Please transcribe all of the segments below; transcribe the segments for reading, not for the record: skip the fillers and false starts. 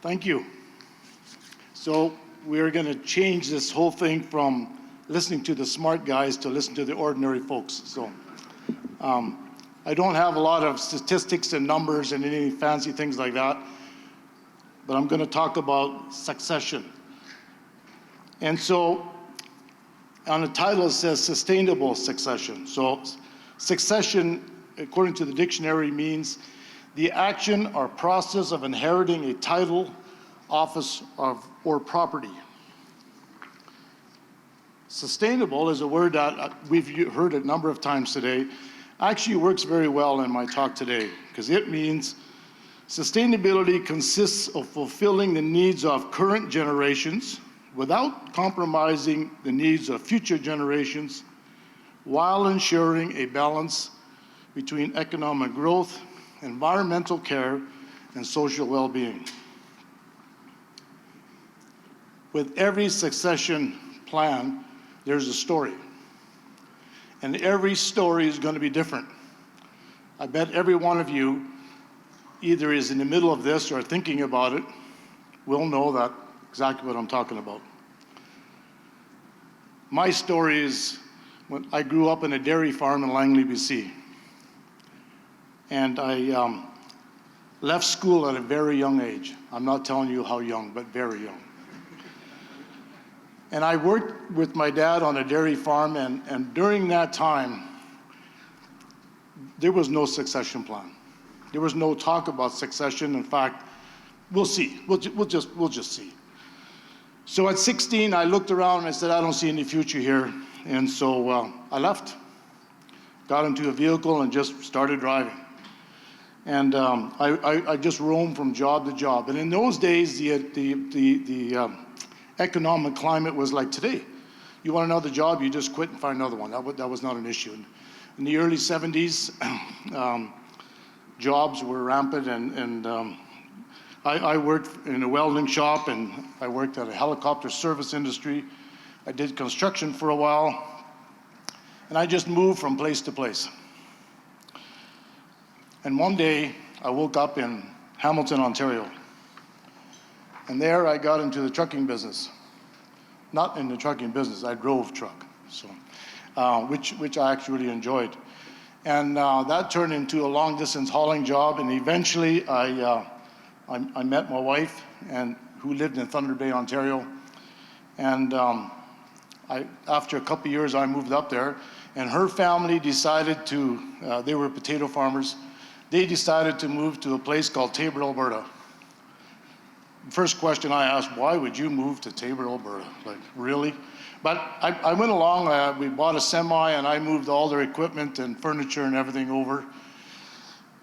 Thank you. So we're going to change this whole thing from listening to the smart guys to listen to the ordinary folks. So I don't have a lot of statistics and numbers and any fancy things like that, but I'm going to talk about succession. And so on the title it says sustainable succession. So succession, according to the dictionary, means the action or process of inheriting a title, office, or property. Sustainable is a word that we've heard a number of times today. Actually works very well in my talk today, because it means sustainability consists of fulfilling the needs of current generations without compromising the needs of future generations, while ensuring a balance between economic growth, environmental care, and social well-being. With every succession plan, there's a story. And every story is going to be different. I bet every one of you either is in the middle of this or thinking about it will know that exactly what I'm talking about. My story is when I grew up in a dairy farm in Langley, BC. And I left school at a very young age. I'm not telling you how young, but very young. And I worked with my dad on a dairy farm, and during that time, there was no succession plan. There was no talk about succession. In fact, we'll see. We'll just see. So at 16, I looked around and I said, I don't see any future here. And so I left, got into a vehicle and just started driving. And I just roamed from job to job. And in those days, the economic climate was like today. You want another job, you just quit and find another one. That was not an issue. In the early 70s, jobs were rampant, and I worked in a welding shop, and I worked at a helicopter service industry. I did construction for a while, and I just moved from place to place. And one day, I woke up in Hamilton, Ontario. And there I got into the trucking business. Not in the trucking business, I drove truck, so which I actually really enjoyed. And that turned into a long distance hauling job, and eventually I met my wife, and who lived in Thunder Bay, Ontario. And after a couple of years, I moved up there, and her family decided to, they were potato farmers, they decided to move to a place called Taber, Alberta. First question I asked, why would you move to Taber, Alberta? Like, really? But I went along, we bought a semi, and I moved all their equipment and furniture and everything over.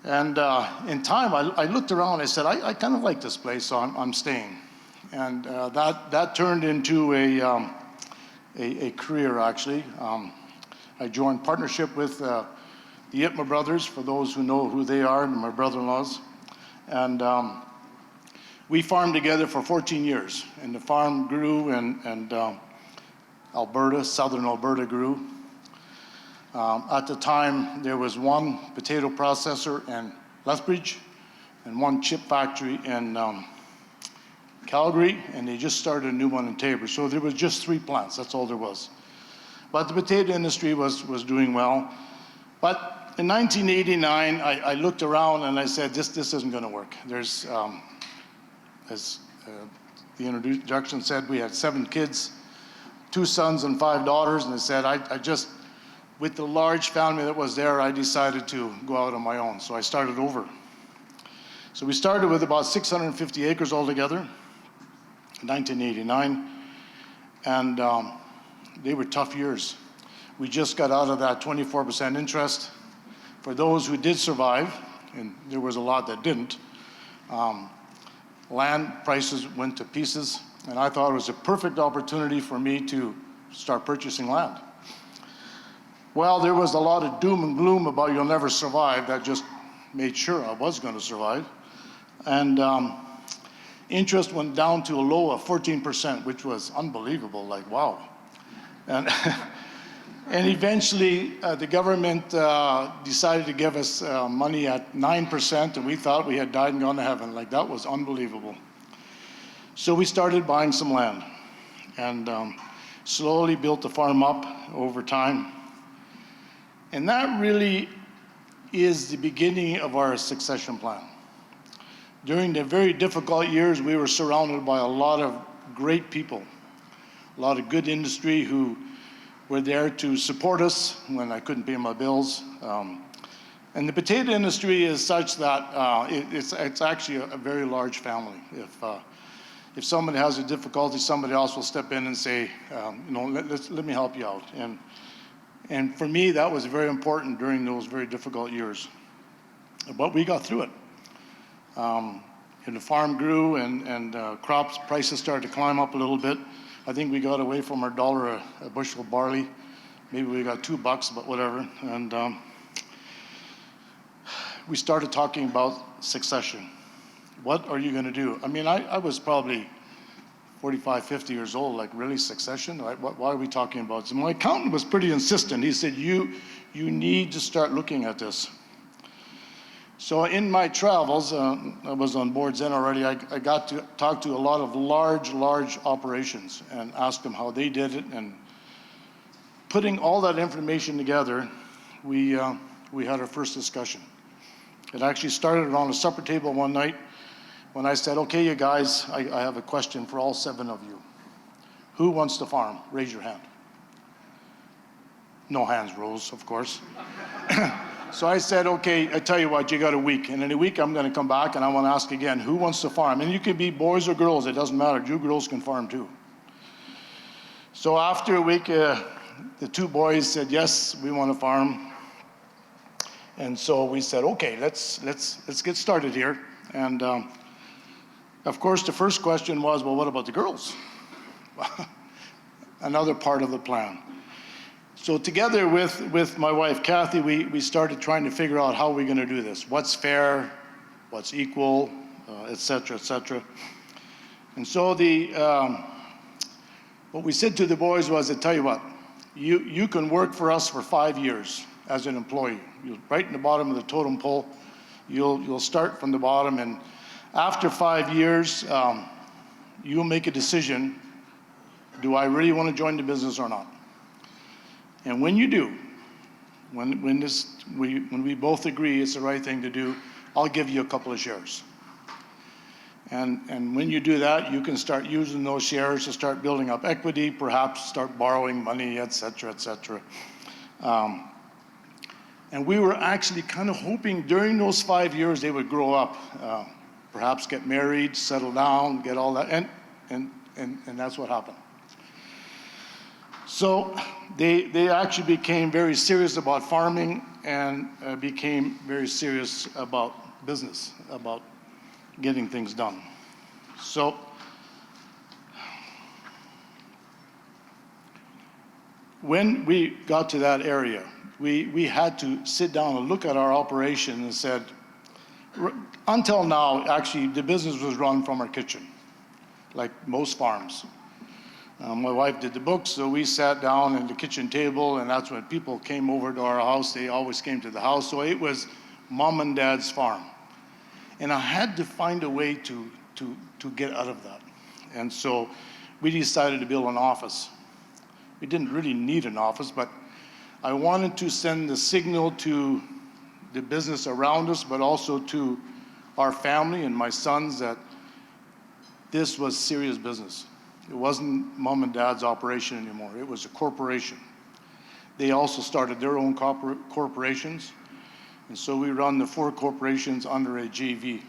And in time, I looked around, I said, I kind of like this place, so I'm staying. And that turned into a career, actually. I joined partnership with the Yitma brothers, for those who know who they are, and my brother-in-laws. And we farmed together for 14 years, and the farm grew, and Alberta, southern Alberta grew. At the time, there was one potato processor in Lethbridge and one chip factory in Calgary, and they just started a new one in Taber. So there was just 3 plants, that's all there was. But the potato industry was doing well. But in 1989, I looked around and I said, this isn't gonna work. There's, as the introduction said, we had 7 kids, 2 sons and 5 daughters, and I said, I just, with the large family that was there, I decided to go out on my own, so I started over. So we started with about 650 acres altogether in 1989, and they were tough years. We just got out of that 24% interest. For those who did survive, and there was a lot that didn't, land prices went to pieces, and I thought it was a perfect opportunity for me to start purchasing land. Well, there was a lot of doom and gloom about you'll never survive. That just made sure I was going to survive. And interest went down to a low of 14%, which was unbelievable, like, wow. And, and eventually, the government decided to give us money at 9%, and we thought we had died and gone to heaven. Like, that was unbelievable. So we started buying some land and slowly built the farm up over time. And that really is the beginning of our succession plan. During the very difficult years, we were surrounded by a lot of great people, a lot of good industry who were there to support us when I couldn't pay my bills. And the potato industry is such that it's actually a very large family. If somebody has a difficulty, somebody else will step in and say, let me help you out. And for me, that was very important during those very difficult years. But we got through it. And the farm grew, and crops prices started to climb up a little bit. I think we got away from our $1 a bushel of barley. Maybe we got $2, but whatever. And we started talking about succession. What are you going to do? I mean, I was probably 45, 50 years old, like, really, succession? Why are we talking about this? My accountant was pretty insistent. He said, you need to start looking at this. So in my travels, I was on boards then already, I got to talk to a lot of large operations and ask them how they did it. And putting all that information together, we had our first discussion. It actually started around a supper table one night when I said, okay, you guys, I have a question for all 7 of you. Who wants to farm? Raise your hand. No hands rose, of course. So I said, okay, I tell you what, you got a week. And in a week, I'm going to come back and I want to ask again, who wants to farm? And you can be boys or girls, it doesn't matter. You girls can farm too. So after a week, the 2 boys said, yes, we want to farm. And so we said, okay, let's get started here. And of course, the first question was, well, what about the girls? Another part of the plan. So together with my wife, Kathy, we started trying to figure out how we're going to do this. What's fair, what's equal, et cetera, et cetera. And so what we said to the boys was, I tell you what, you can work for us for 5 years as an employee. You're right in the bottom of the totem pole. You'll start from the bottom, and after 5 years, you'll make a decision, do I really want to join the business or not? And when you do, when we both agree it's the right thing to do, I'll give you a couple of shares. And when you do that, you can start using those shares to start building up equity, perhaps start borrowing money, et cetera, et cetera. And we were actually kind of hoping during those 5 years they would grow up, perhaps get married, settle down, get all that, and that's what happened. So they actually became very serious about farming and became very serious about business, about getting things done. So when we got to that area, we had to sit down and look at our operation and said, until now, actually, the business was run from our kitchen, like most farms. My wife did the books, so we sat down at the kitchen table, and that's when people came over to our house. They always came to the house, so it was mom and dad's farm. And I had to find a way to get out of that. And so we decided to build an office. We didn't really need an office, but I wanted to send the signal to the business around us, but also to our family and my sons that this was serious business. It wasn't mom and dad's operation anymore. It was a corporation. They also started their own corporations. And so we run the 4 corporations under a JV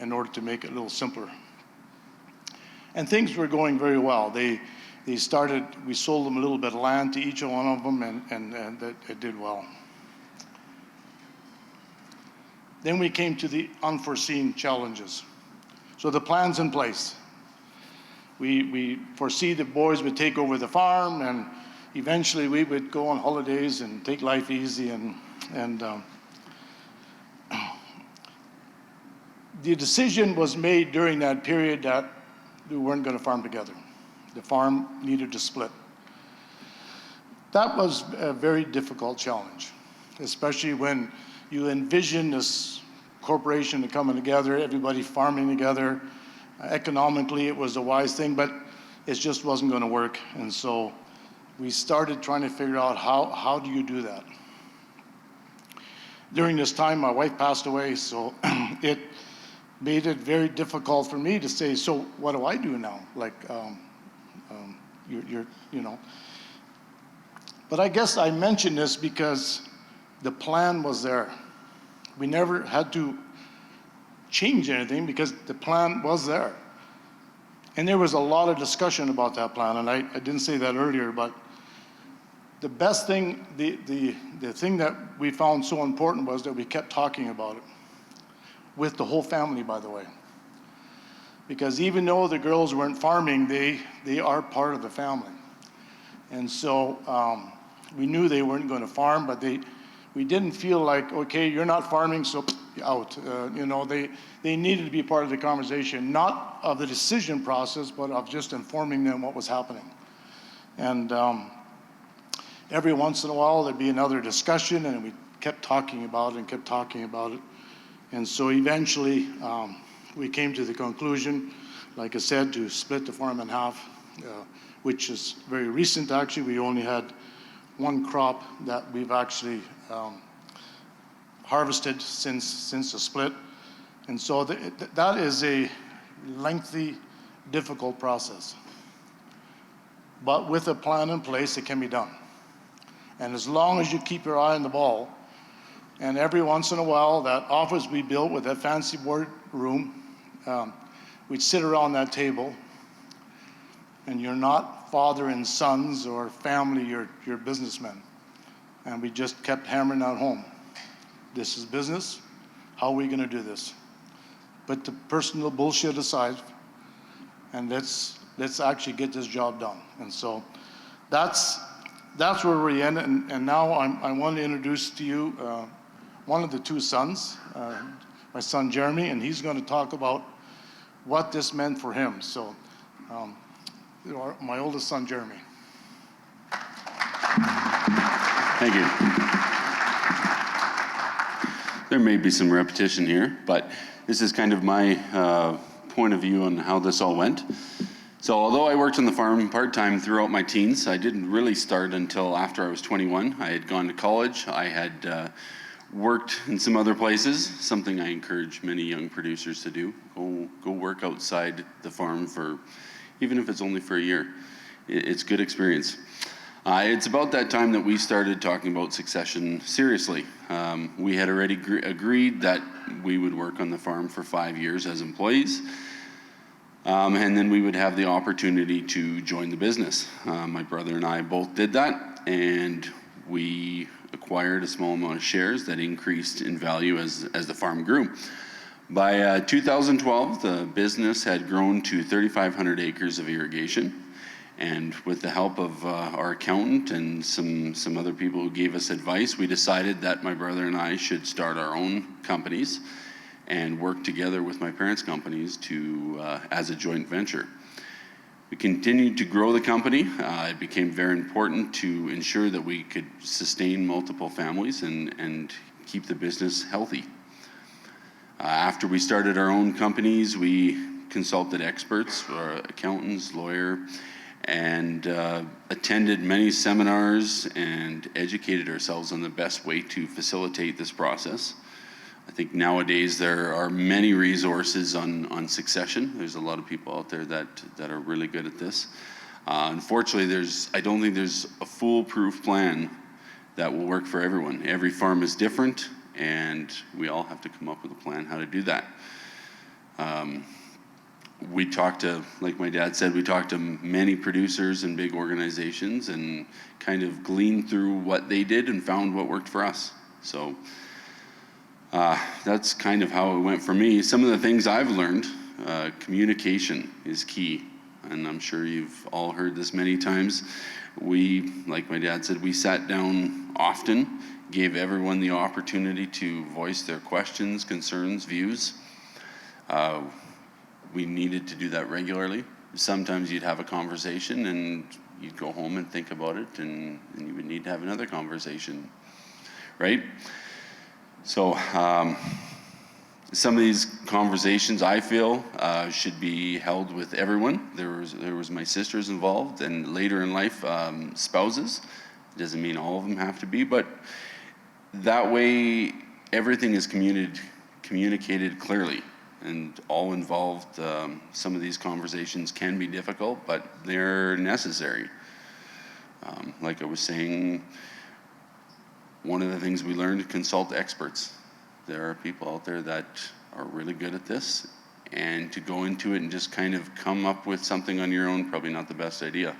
in order to make it a little simpler. And things were going very well. We sold them a little bit of land to each one of them, and it did well. Then we came to the unforeseen challenges. So the plan's in place. We foresee the boys would take over the farm, and eventually we would go on holidays and take life easy. And the decision was made during that period that we weren't going to farm together. The farm needed to split. That was a very difficult challenge, especially when you envision this corporation coming together, everybody farming together, Economically, it was a wise thing, but it just wasn't going to work. And so we started trying to figure out how do you do that. During this time, my wife passed away, so it made it very difficult for me to say, so what do I do now? Like, you know. But I guess I mention this because the plan was there. We never had to change anything because the plan was there. And there was a lot of discussion about that plan, and I didn't say that earlier, but the best thing, the thing that we found so important was that we kept talking about it with the whole family, by the way. Because even though the girls weren't farming, they are part of the family. And so we knew they weren't going to farm, but we didn't feel like, okay, you're not farming, so out. You know, they needed to be part of the conversation, not of the decision process, but of just informing them what was happening. And every once in a while, there'd be another discussion, and we kept talking about it and kept talking about it. And so eventually, we came to the conclusion, like I said, to split the farm in half, which is very recent, actually. We only had one crop that we've actually harvested since the split. And so that is a lengthy, difficult process. But with a plan in place, it can be done. And as long as you keep your eye on the ball, and every once in a while, that office we built with that fancy board room, we'd sit around that table, and you're not father and sons or family, you're businessmen. And we just kept hammering that home. This is business. How are we going to do this? Put the personal bullshit aside, and let's actually get this job done. And so that's where we're in. And now I want to introduce to you one of the two sons, my son Jeremy, and he's going to talk about what this meant for him. So my oldest son, Jeremy. Thank you. There may be some repetition here, but this is kind of my point of view on how this all went. So although I worked on the farm part-time throughout my teens, I didn't really start until after I was 21. I had gone to college. I had worked in some other places, something I encourage many young producers to do. Go work outside the farm for, even if it's only for a year. It's good experience. It's about that time that we started talking about succession seriously. We had already agreed that we would work on the farm for 5 years as employees, and then we would have the opportunity to join the business. My brother and I both did that, and we acquired a small amount of shares that increased in value as the farm grew. By 2012, the business had grown to 3,500 acres of irrigation. And with the help of our accountant and some other people who gave us advice, we decided that my brother and I should start our own companies and work together with my parents' companies as a joint venture. We continued to grow the company. It became very important to ensure that we could sustain multiple families and keep the business healthy. After we started our own companies, we consulted experts, accountants, lawyer, and attended many seminars and educated ourselves on the best way to facilitate this process. I think nowadays there are many resources on succession. There's a lot of people out there that are really good at this. Unfortunately, I don't think there's a foolproof plan that will work for everyone. Every farm is different, and we all have to come up with a plan how to do that. We talked to, like my dad said, we talked to many producers and big organizations and kind of gleaned through what they did and found what worked for us. So that's kind of how it went for me. Some of the things I've learned, communication is key. And I'm sure you've all heard this many times. We, like my dad said, we sat down often, gave everyone the opportunity to voice their questions, concerns, views. We needed to do that regularly. Sometimes you'd have a conversation and you'd go home and think about it, and you would need to have another conversation, right? So some of these conversations, I feel, should be held with everyone. There was my sisters involved, and later in life, spouses. Doesn't mean all of them have to be, but that way everything is communicated clearly, and all involved. Some of these conversations can be difficult, but they're necessary. Like I was saying, one of the things we learned to consult experts. There are people out there that are really good at this, and to go into it and just kind of come up with something on your own, probably not the best idea.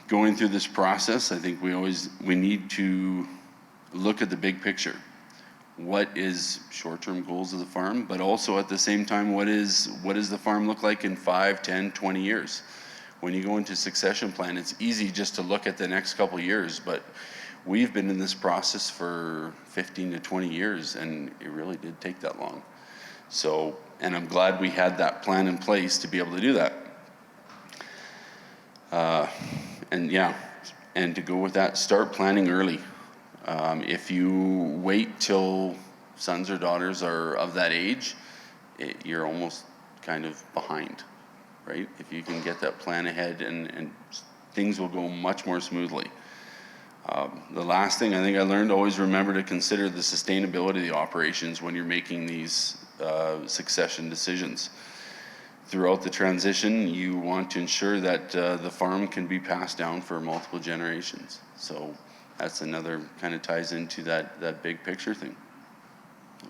Going through this process, I think we need to look at the big picture. What is short-term goals of the farm, but also at the same time, what does the farm look like in 5, 10, 20 years? When you go into succession plan, it's easy just to look at the next couple of years, but we've been in this process for 15 to 20 years, and it really did take that long. So, and I'm glad we had that plan in place to be able to do that. And to go with that, start planning early. If you wait till sons or daughters are of that age, you're almost kind of behind, right? If you can get that plan ahead, and things will go much more smoothly. The last thing I think I learned, always remember to consider the sustainability of the operations when you're making these succession decisions. Throughout the transition, you want to ensure that the farm can be passed down for multiple generations. So that's another kind of ties into that big picture thing. So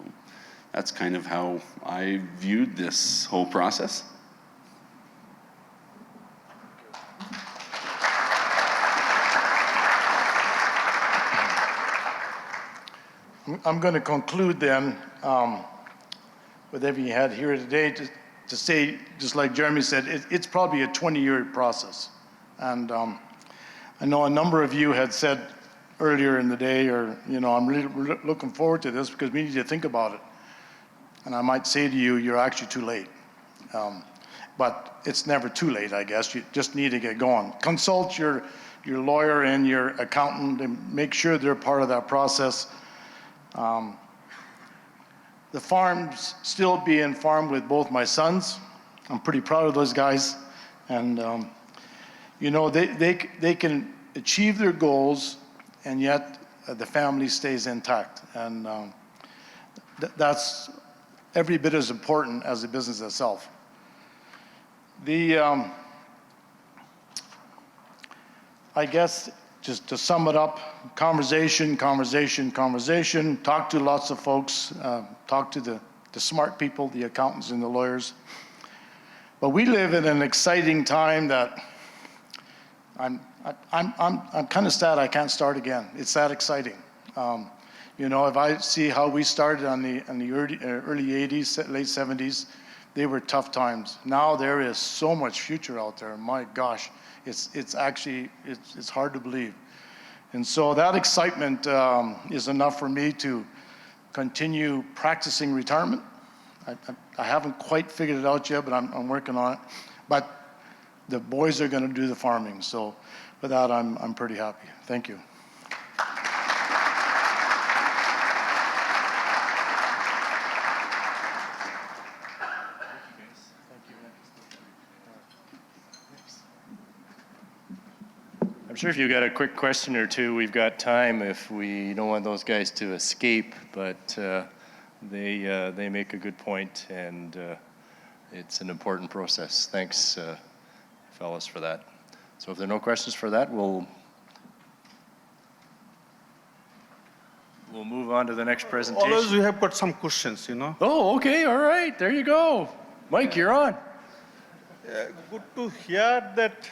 that's kind of how I viewed this whole process. I'm going to conclude then with everything you had here today to say, just like Jeremy said, it's probably a 20-year process. And I know a number of you had said earlier in the day, or, I'm really looking forward to this because we need to think about it. And I might say to you, you're actually too late. But it's never too late, I guess. You just need to get going. Consult your lawyer and your accountant and make sure they're part of that process. The farm's still being farmed with both my sons. I'm pretty proud of those guys. And, they can achieve their goals, and yet the family stays intact. And that's every bit as important as the business itself. I guess, just to sum it up, conversation, talk to lots of folks, talk to the smart people, the accountants and the lawyers. But we live in an exciting time that I'm kind of sad I can't start again. It's that exciting. If I see how we started on the early 80s, late 70s, they were tough times. Now there is so much future out there. My gosh. It's actually hard to believe. And so that excitement is enough for me to continue practicing retirement. I haven't quite figured it out yet, but I'm working on it. But the boys are going to do the farming. So with that, I'm pretty happy. Thank you. I'm sure if you've got a quick question or two, we've got time if we don't want those guys to escape, but they make a good point, and it's an important process. Thanks, fellas, for that. So if there are no questions for that, we'll move on to the next presentation. Always we have got some questions, Oh, okay, all right, there you go. Mike, you're on. Good to hear that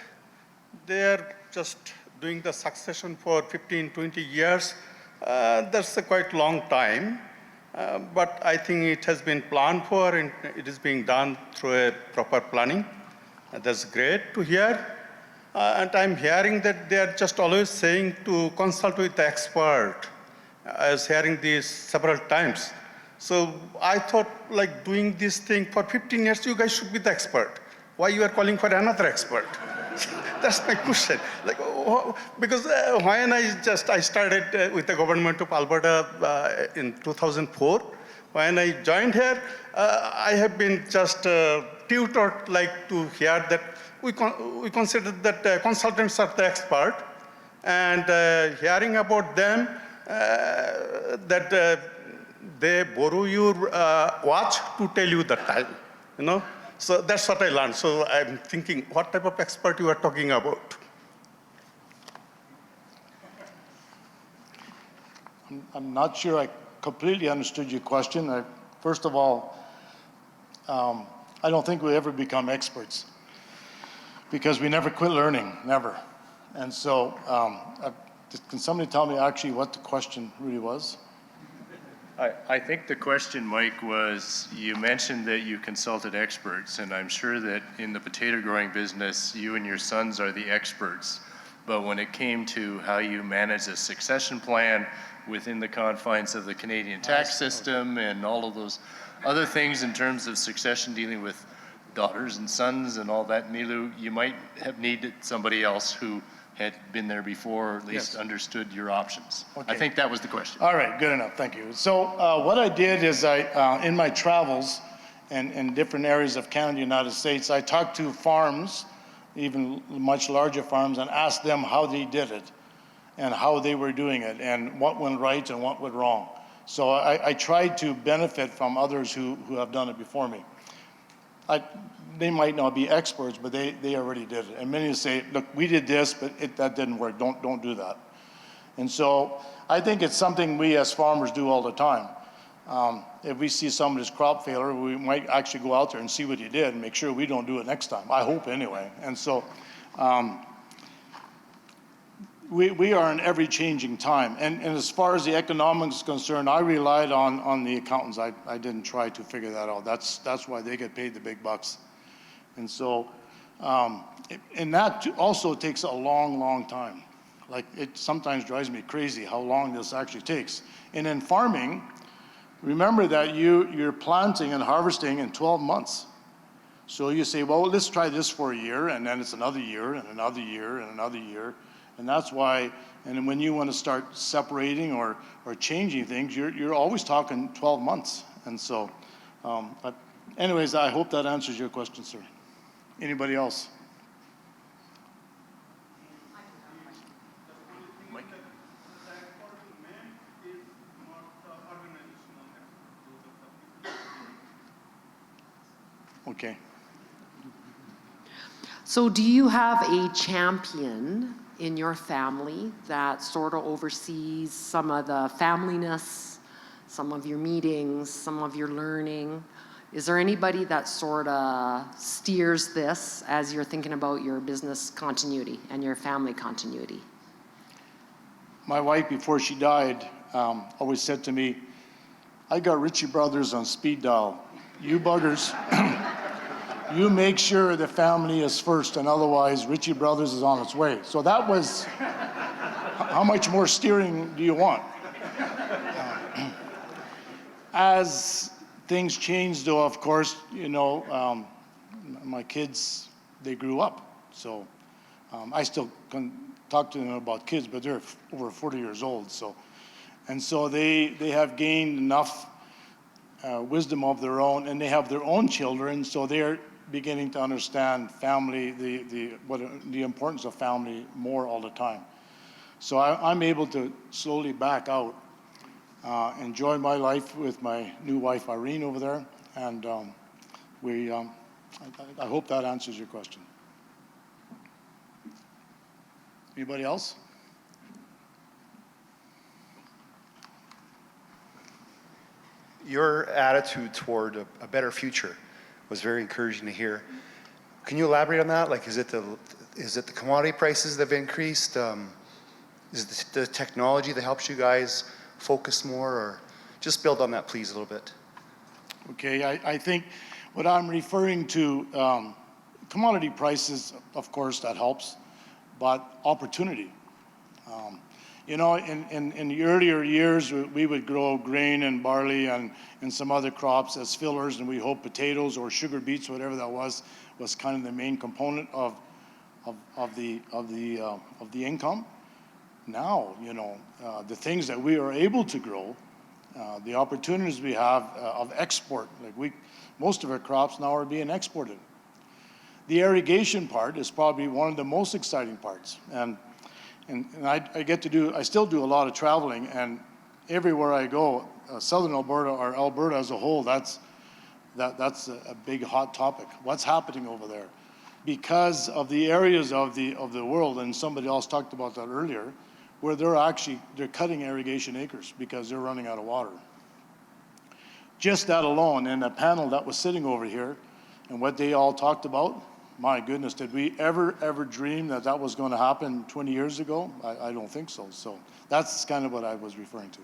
they are just doing the succession for 15, 20 years. That's a quite long time. But I think it has been planned for, and it is being done through a proper planning. That's great to hear. And I'm hearing that they are just always saying to consult with the expert. I was hearing this several times. So I thought, like, doing this thing for 15 years, you guys should be the expert. Why you are calling for another expert? That's my question. Because when I started with the government of Alberta in 2004, when I joined here, I have been just tutored like to hear that we consider that consultants are the expert, and hearing about them that they borrow your watch to tell you the time, you know. So that's what I learned. So I'm thinking, what type of expert you are talking about? I'm not sure I completely understood your question. First of all, I don't think we ever become experts because we never quit learning, never. And so, can somebody tell me actually what the question really was? I think the question, Mike, was you mentioned that you consulted experts, and I'm sure that in the potato growing business, you and your sons are the experts. But when it came to how you manage a succession plan within the confines of the Canadian tax system and all of those other things in terms of succession dealing with daughters and sons and all that, Nilu, you might have needed somebody else who had been there before, or at least understood your options. Okay. I think that was the question. All right, good enough, thank you. So what I did is in my travels in different areas of Canada, United States, I talked to farms, even much larger farms, and asked them how they did it and how they were doing it and what went right and what went wrong. So I tried to benefit from others who have done it before me. They might not be experts, but they already did it. And many say, look, we did this, but that didn't work. Don't do that. And so I think it's something we as farmers do all the time. If we see somebody's crop failure, we might actually go out there and see what he did and make sure we don't do it next time. I hope anyway. And so we are in every changing time. And as far as the economics is concerned, I relied on the accountants. I didn't try to figure that out. That's why they get paid the big bucks. And so, and that also takes a long, long time. Like, it sometimes drives me crazy how long this actually takes. And in farming, remember that you're planting and harvesting in 12 months. So you say, well, let's try this for a year, and then it's another year, and another year, and another year. And that's why, and when you want to start separating or changing things, you're always talking 12 months. And so, but anyways, I hope that answers your question, sir. Anybody else? Okay. So do you have a champion in your family that sort of oversees some of the familyness, some of your meetings, some of your learning? Is there anybody that sort of steers this as you're thinking about your business continuity and your family continuity? My wife, before she died, always said to me, I got Ritchie Brothers on speed dial. You buggers, you make sure the family is first, and otherwise Ritchie Brothers is on its way. So that was, how much more steering do you want? As things changed, though, of course, you know, my kids, they grew up. So I still can talk to them about kids, but they're over 40 years old. So, and so they have gained enough wisdom of their own, and they have their own children, so they're beginning to understand family, the importance of family more all the time. So I'm able to slowly back out, enjoy my life with my new wife Irene over there, and I hope that answers your question. Anybody else? Your attitude toward a better future was very encouraging to hear. Can you elaborate on that? Like, is it the commodity prices that have increased? Is it the technology that helps you guys focus more? Or just build on that, please, a little bit. Okay, I think what I'm referring to, commodity prices, of course, that helps, but opportunity. You know, in the earlier years, we would grow grain and barley and some other crops as fillers, and we hope potatoes or sugar beets, whatever that was kind of the main component of the income. Now, you know, the things that we are able to grow the opportunities we have of export. Like most of our crops now are being exported. The irrigation part is probably one of the most exciting parts. And I still do a lot of traveling, and everywhere I go, Southern Alberta or Alberta as a whole, that's a big hot topic. What's happening over there? Because of the areas of the world, and somebody else talked about that earlier, where they're cutting irrigation acres because they're running out of water. Just that alone, and the panel that was sitting over here, and what they all talked about, my goodness, did we ever dream that was going to happen 20 years ago? I don't think so. So that's kind of what I was referring to.